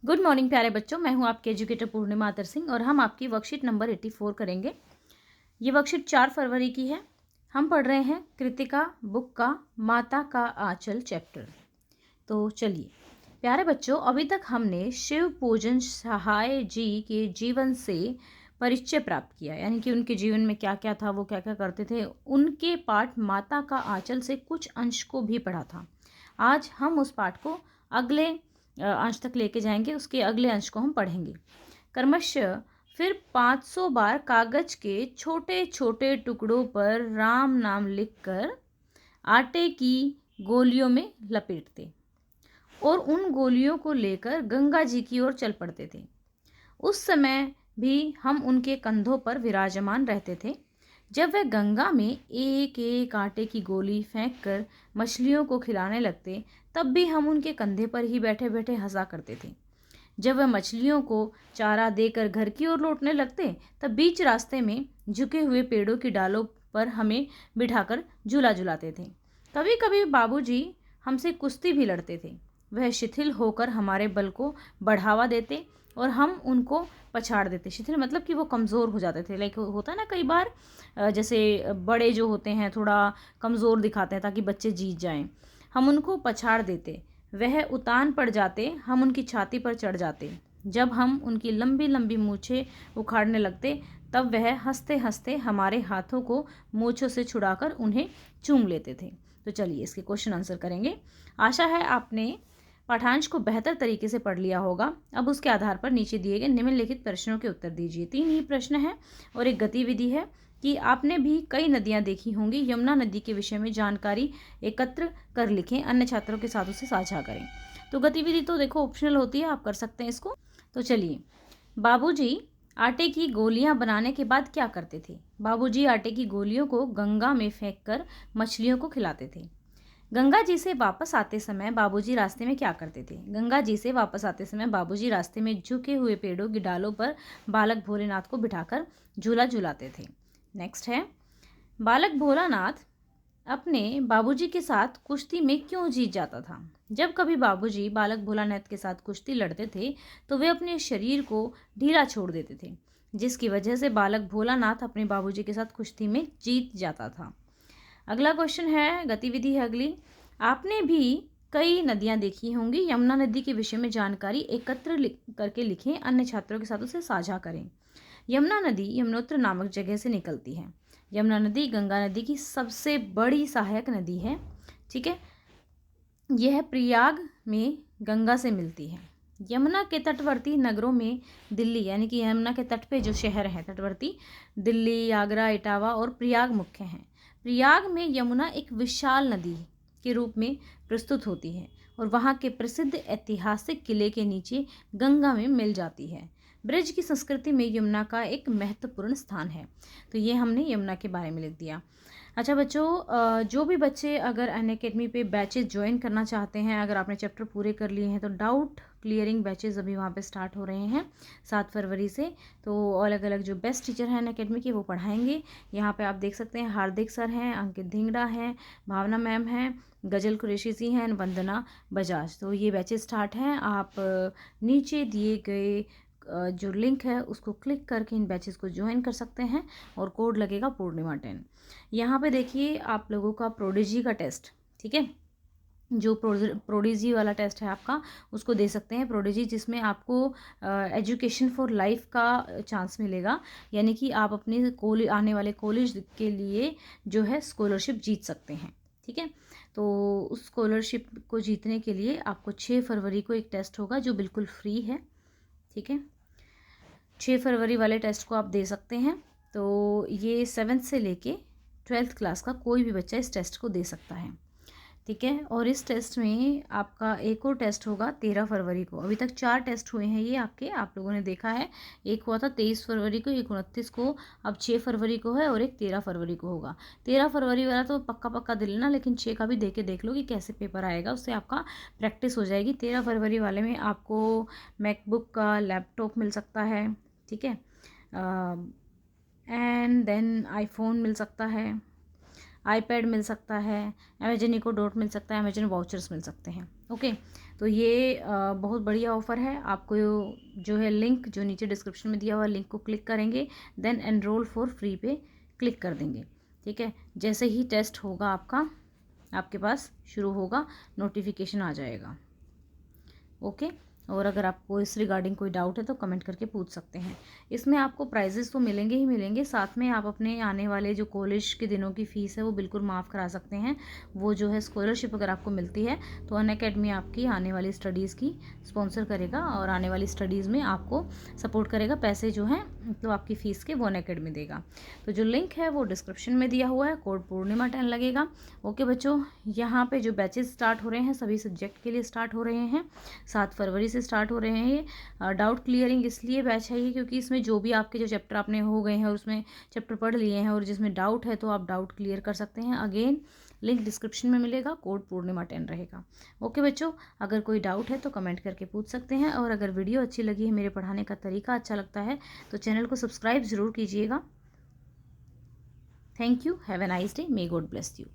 Good morning प्यारे बच्चों, मैं हूं आपके एजुकेटर पूर्णिमा आतर सिंह और हम आपकी वर्कशीट नंबर 84 करेंगे। ये वर्कशीट 4 फरवरी की है। हम पढ़ रहे हैं कृतिका बुक का माता का आंचल चैप्टर। तो चलिए प्यारे बच्चों, अभी तक हमने शिव पूजन सहाय जी के जीवन से परिचय प्राप्त किया, यानी कि उनके जीवन में क्या क्या था, वो क्या क्या करते थे। उनके पाठ माता का आंचल से कुछ अंश को भी पढ़ा था। आज हम उस पाठ को अगले अंश तक लेके जाएंगे। उसके अगले अंश को हम पढ़ेंगे। क्रमशः फिर 500 बार कागज के छोटे छोटे टुकड़ों पर राम नाम लिखकर आटे की गोलियों में लपेटते और उन गोलियों को लेकर गंगा जी की ओर चल पड़ते थे। उस समय भी हम उनके कंधों पर विराजमान रहते थे। जब वह गंगा में एक एक आटे की गोली फेंक कर मछलियों को खिलाने लगते, तब भी हम उनके कंधे पर ही बैठे बैठे हंसा करते थे। जब वह मछलियों को चारा देकर घर की ओर लौटने लगते, तब बीच रास्ते में झुके हुए पेड़ों की डालों पर हमें बिठाकर झूला झुलाते थे। कभी कभी बाबूजी हमसे कुश्ती भी लड़ते थे। वह शिथिल होकर हमारे बल को बढ़ावा देते और हम उनको पछाड़ देते। शिथिल मतलब कि वो कमज़ोर हो जाते थे। लाइक होता है ना कई बार, जैसे बड़े जो होते हैं थोड़ा कमज़ोर दिखाते हैं ताकि बच्चे जीत जाएं, हम उनको पछाड़ देते। वह उतान पड़ जाते, हम उनकी छाती पर चढ़ जाते। जब हम उनकी लंबी लंबी मूछें उखाड़ने लगते, तब वह हंसते हंसते हमारे हाथों को मूछों से छुड़ाकर उन्हें चूम लेते थे। तो चलिए इसके क्वेश्चन आंसर करेंगे। आशा है आपने पाठांश को बेहतर तरीके से पढ़ लिया होगा। अब उसके आधार पर नीचे दिए गए निम्नलिखित प्रश्नों के उत्तर दीजिए। 3 ही प्रश्न हैं और एक गतिविधि है कि आपने भी कई नदियां देखी होंगी। यमुना नदी के विषय में जानकारी एकत्र कर लिखें, अन्य छात्रों के साथ उसे साझा करें। तो गतिविधि तो देखो ऑप्शनल होती है, आप कर सकते हैं इसको। तो चलिए, बाबूजी आटे की गोलियां बनाने के बाद क्या करते थे? बाबूजी आटे की गोलियों को गंगा में फेंककर मछलियों को खिलाते थे। गंगा जी से वापस आते समय बाबूजी रास्ते में क्या करते थे? गंगा जी से वापस आते समय बाबूजी रास्ते में झुके हुए पेड़ों की डालों पर बालक भोलेनाथ को बिठाकर झूला झुलाते थे। नेक्स्ट है, बालक भोलानाथ अपने बाबूजी के साथ कुश्ती में क्यों जीत जाता था? जब कभी बाबूजी बालक भोलानाथ के साथ कुश्ती लड़ते थे, तो वे अपने शरीर को ढीला छोड़ देते थे, जिसकी वजह से बालक भोलानाथ अपने बाबूजी के साथ कुश्ती में जीत जाता था। अगला क्वेश्चन है, गतिविधि है अगली। आपने भी कई नदियां देखी होंगी। यमुना नदी के विषय में जानकारी एकत्र करके लिखें, अन्य छात्रों के साथ उसे साझा करें। यमुना नदी यमुनोत्र नामक जगह से निकलती है। यमुना नदी गंगा नदी की सबसे बड़ी सहायक नदी है। ठीक है, यह प्रयाग में गंगा से मिलती है। यमुना के तटवर्ती नगरों में दिल्ली, यानी कि यमुना के तट पे जो शहर हैं तटवर्ती, दिल्ली, आगरा, इटावा और प्रयाग मुख्य हैं। प्रयाग में यमुना एक विशाल नदी के रूप में प्रस्तुत होती है और वहाँ के प्रसिद्ध ऐतिहासिक किले के नीचे गंगा में मिल जाती है। ब्रज की संस्कृति में यमुना का एक महत्वपूर्ण स्थान है। तो ये हमने यमुना के बारे में लिख दिया। अच्छा बच्चों, जो भी बच्चे अगर अनअकैडमी पे बैचेस ज्वाइन करना चाहते हैं, अगर आपने चैप्टर पूरे कर लिए हैं, तो डाउट क्लियरिंग बैचेस अभी वहाँ पे स्टार्ट हो रहे हैं 7 फरवरी से। तो अलग अलग जो बेस्ट टीचर हैं अनअकैडमी के वो पढ़ाएंगे। यहाँ पे आप देख सकते हैं, हार्दिक सर हैं, अंकित धिंगड़ा हैं, भावना मैम हैं, गजल कुरैशी जी हैं, वंदना बजाज। तो ये बैचेस स्टार्ट हैं। आप नीचे दिए गए जो लिंक है उसको क्लिक करके इन बैचेस को ज्वाइन कर सकते हैं और कोड लगेगा पूर्णिमा 10। यहाँ पे देखिए आप लोगों का प्रोडिजी का टेस्ट, ठीक है, जो प्रोडिजी वाला टेस्ट है आपका, उसको दे सकते हैं। प्रोडिजी जिसमें आपको एजुकेशन फॉर लाइफ का चांस मिलेगा, यानी कि आप अपने आने वाले कॉलेज के लिए जो है स्कॉलरशिप जीत सकते हैं। ठीक है, तो उस स्कॉलरशिप को जीतने के लिए आपको 6 फरवरी को एक टेस्ट होगा जो बिल्कुल फ्री है। ठीक है, 6 फरवरी वाले टेस्ट को आप दे सकते हैं। तो ये 7th से लेके 12th क्लास का कोई भी बच्चा इस टेस्ट को दे सकता है। ठीक है, और इस टेस्ट में आपका एक और टेस्ट होगा 13 फरवरी को। अभी तक 4 टेस्ट हुए हैं ये आपके, आप लोगों ने देखा है। एक हुआ था 23 फरवरी को, एक 29 को, अब 6 फरवरी को है और एक 13 फरवरी को होगा। 13 फरवरी वाला तो पक्का पक्का दे लेना, लेकिन 6 का भी दे के देख लो कि कैसे पेपर आएगा, उससे आपका प्रैक्टिस हो जाएगी। 13 फरवरी वाले में आपको मैकबुक का लैपटॉप मिल सकता है। ठीक है, एंड देन आईफोन मिल सकता है, आईपैड मिल सकता है, अमेजन इको डॉट मिल सकता है, अमेजन वाउचर्स मिल सकते हैं। ओके, तो ये बहुत बढ़िया ऑफ़र है। आपको जो है लिंक जो नीचे डिस्क्रिप्शन में दिया हुआ लिंक को क्लिक करेंगे, देन एनरोल फॉर फ्री पे क्लिक कर देंगे। ठीक है, जैसे ही टेस्ट होगा आपके पास शुरू होगा, नोटिफिकेशन आ जाएगा। ओके, और अगर आपको इस रिगार्डिंग कोई डाउट है तो कमेंट करके पूछ सकते हैं। इसमें आपको प्राइजेस तो मिलेंगे ही मिलेंगे, साथ में आप अपने आने वाले जो कॉलेज के दिनों की फ़ीस है वो बिल्कुल माफ़ करा सकते हैं। वो जो है स्कॉलरशिप अगर आपको मिलती है तो अनअकैडमी आपकी आने वाली स्टडीज़ की स्पॉन्सर करेगा और आने वाली स्टडीज़ में आपको सपोर्ट करेगा। पैसे जो हैं तो आपकी फ़ीस के वो अनअकैडमी देगा। तो जो लिंक है वो डिस्क्रिप्शन में दिया हुआ है, कोड पूर्णिमा 10 लगेगा। ओके बच्चों, यहाँ पे जो बैचेस स्टार्ट हो रहे हैं सभी सब्जेक्ट के लिए स्टार्ट हो रहे हैं। 7 फरवरी से स्टार्ट हो रहे हैं ये। डाउट क्लियरिंग इसलिए बैच है ये क्योंकि इसमें जो भी आपके जो चैप्टर आपने हो गए हैं और उसमें चैप्टर पढ़ लिए हैं और जिसमें डाउट है तो आप डाउट क्लियर कर सकते हैं। अगेन लिंक डिस्क्रिप्शन में मिलेगा, कोड पूर्णिमा 10 रहेगा। ओके बच्चों, अगर कोई डाउट है तो कमेंट करके पूछ सकते हैं, और अगर वीडियो अच्छी लगी है, मेरे पढ़ाने का तरीका अच्छा लगता है तो चैनल को सब्सक्राइब ज़रूर कीजिएगा। Thank you, have a nice day, may God bless you.